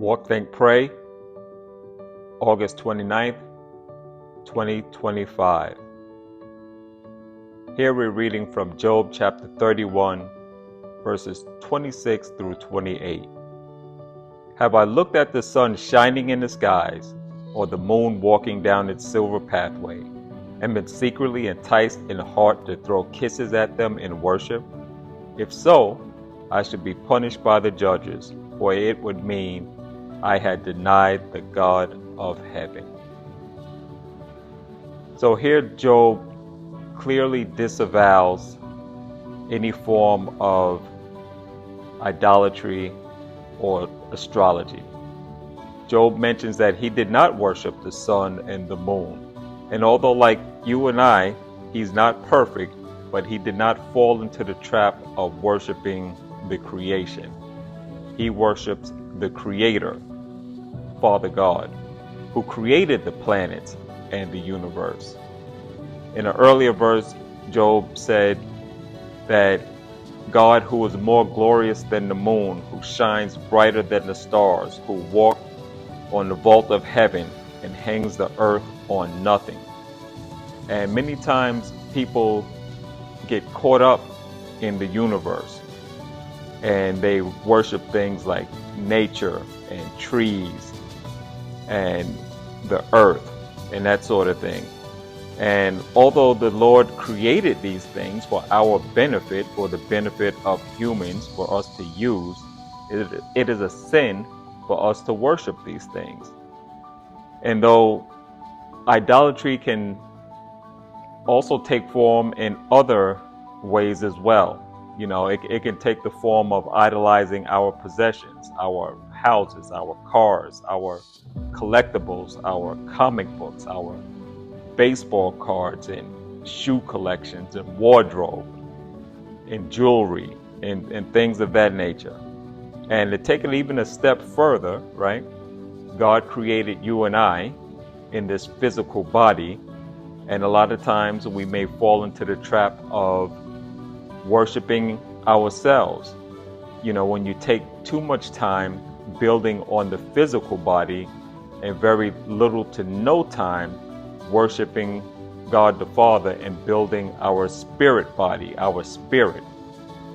Walk, Think, Pray, August 29th, 2025. Here we're reading from Job chapter 31, verses 26 through 28. Have I looked at the sun shining in the skies, or the moon walking down its silver pathway, and been secretly enticed in heart to throw kisses at them in worship? If so, I should be punished by the judges, for it would mean I had denied the God of heaven. So here Job clearly disavows any form of idolatry or astrology. Job mentions that he did not worship the sun and the moon. And although, like you and I, he's not perfect, but he did not fall into the trap of worshiping the creation. He worships the Creator, Father God, who created the planets and the universe. In an earlier verse, Job said that God, who is more glorious than the moon, who shines brighter than the stars, who walks on the vault of heaven and hangs the earth on nothing. And many times people get caught up in the universe and they worship things like nature and trees and the earth and that sort of thing. And although the Lord created these things for our benefit, for the benefit of humans, for us to use, it is a sin for us to worship these things. And though idolatry can also take form in other ways as well, you know, it can take the form of idolizing our possessions, our houses, our cars, our collectibles, our comic books, our baseball cards and shoe collections and wardrobe and jewelry and things of that nature. And to take it even a step further, right? God created you and I in this physical body, and a lot of times we may fall into the trap of worshiping ourselves. You know, when you take too much time building on the physical body and very little to no time worshiping God the Father and building our spirit body, our spirit,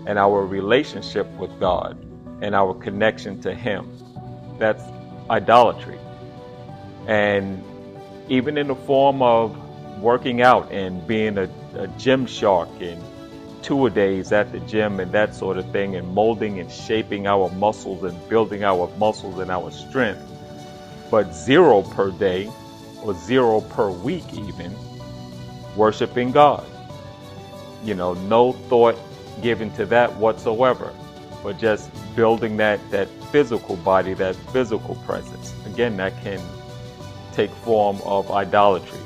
and our relationship with God and our connection to Him. That's idolatry. And even in the form of working out and being a gym shark and two-a-days at the gym and that sort of thing, and molding and shaping our muscles and building our muscles and our strength, but 0 per day or 0 per week even worshiping God. You know, no thought given to that whatsoever, but just building that physical body, that physical presence. Again, that can take form of idolatry.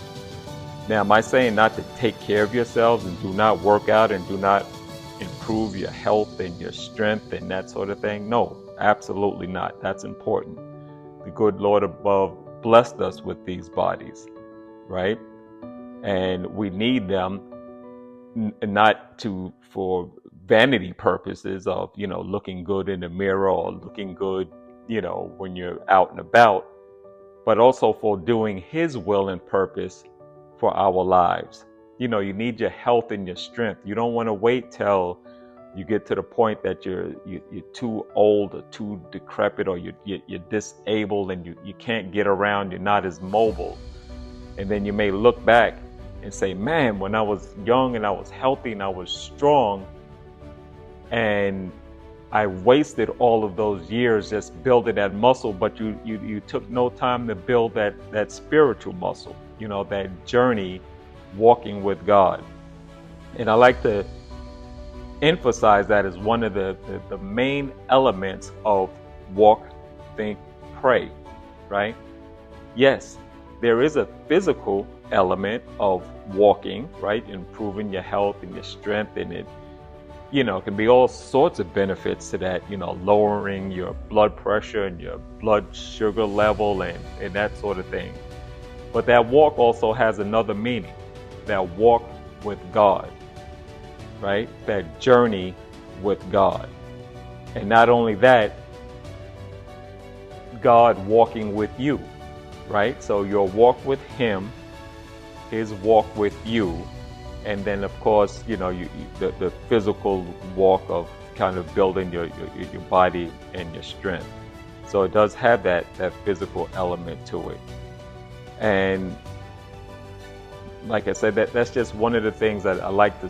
Now, am I saying not to take care of yourselves and do not work out and do not improve your health and your strength and that sort of thing? No, absolutely not. That's important. The good Lord above blessed us with these bodies, right? And we need them not for vanity purposes of, you know, looking good in the mirror or looking good, you know, when you're out and about, but also for doing His will and purpose for our lives. You know, you need your health and your strength. You don't want to wait till you get to the point that you're too old or too decrepit, or you're disabled and you can't get around, you're not as mobile. And then you may look back and say, man, when I was young and I was healthy and I was strong, and I wasted all of those years just building that muscle, but you took no time to build that spiritual muscle, you know, that journey walking with God. And I like to emphasize that as one of the main elements of walk, think, pray, right? Yes, there is a physical element of walking, right? Improving your health and your strength, and it, you know, can be all sorts of benefits to that, you know, lowering your blood pressure and your blood sugar level and that sort of thing. But that walk also has another meaning, that walk with God, right? That journey with God. And not only that, God walking with you, right? So your walk with Him, His walk with you, and then of course, the physical walk of kind of building your body and your strength. So it does have that physical element to it. And like I said, that's just one of the things that I like to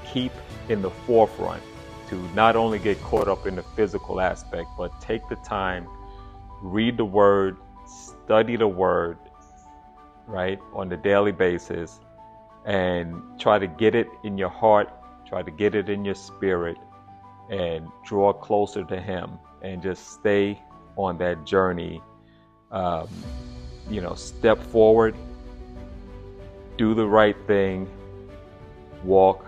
keep in the forefront, to not only get caught up in the physical aspect, but take the time, read the Word, study the Word, right, on a daily basis, and try to get it in your heart, try to get it in your spirit, and draw closer to Him, and just stay on that journey. Step forward, do the right thing, walk,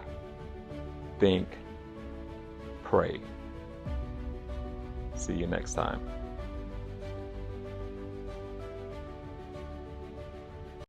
think, pray. See you next time.